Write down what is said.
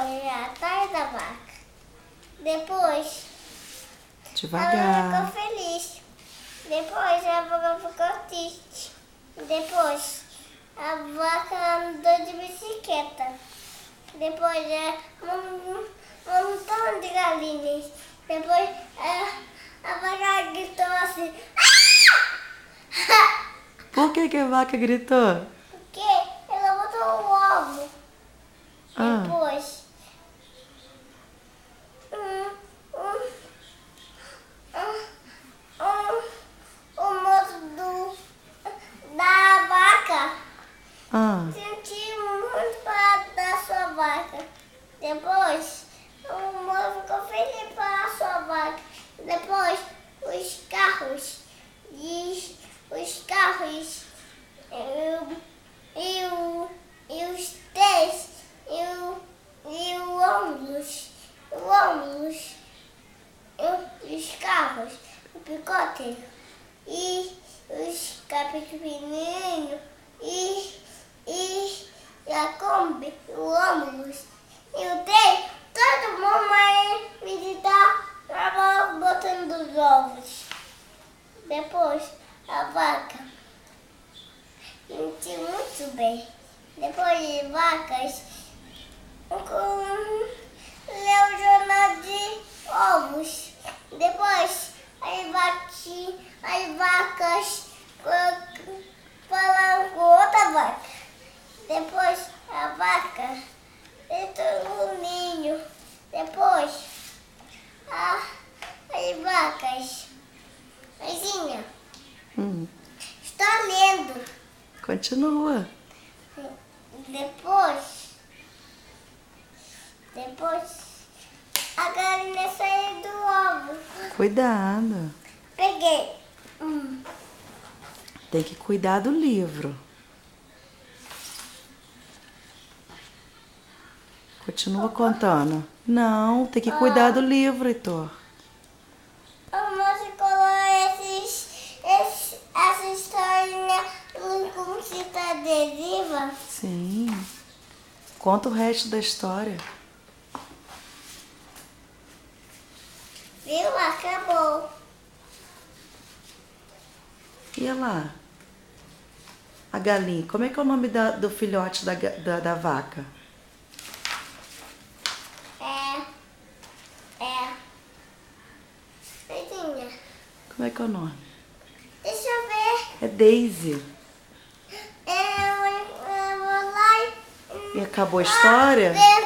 corre atrás da vaca. Depois, ela Devagar. ficou feliz. Depois, a vaca ficou triste. Depois, a vaca andou de bicicleta. Depois, um montão de galinhas. Depois, a vaca gritou assim. Por que a vaca gritou? Porque ela botou o ovo. Ah. Depois, o moço da vaca sentiu muito para da sua vaca. Depois, o moço ficou feliz para a sua vaca. Depois, os carros e os três e o ônibus, e os carros, o picote e os carros pequenininhos e a Kombi, o ônibus e o trem, todo mundo vai visitar, tava botando os ovos. Depois a vaca sentiu muito bem. Depois de vacas, leu o jornal de ovos. Depois as vacas falaram com outra vaca. Depois a vaca entrou no ninho. Depois as vacas. Mãezinha, estou lendo. Continua. Depois a galinha saiu do ovo. Cuidado. Peguei. Tem que cuidar do livro. Continua contando. Não, tem que cuidar do livro, Heitor. A moça colou essa historinha como se está adesiva. Sim. Conta o resto da história. Viu? Acabou. E olha lá. A galinha. Como é que é o nome do filhote da vaca? Mãezinha, Como é que é o nome? deixa eu ver. É Daisy. Eu vou lá E acabou a história? ver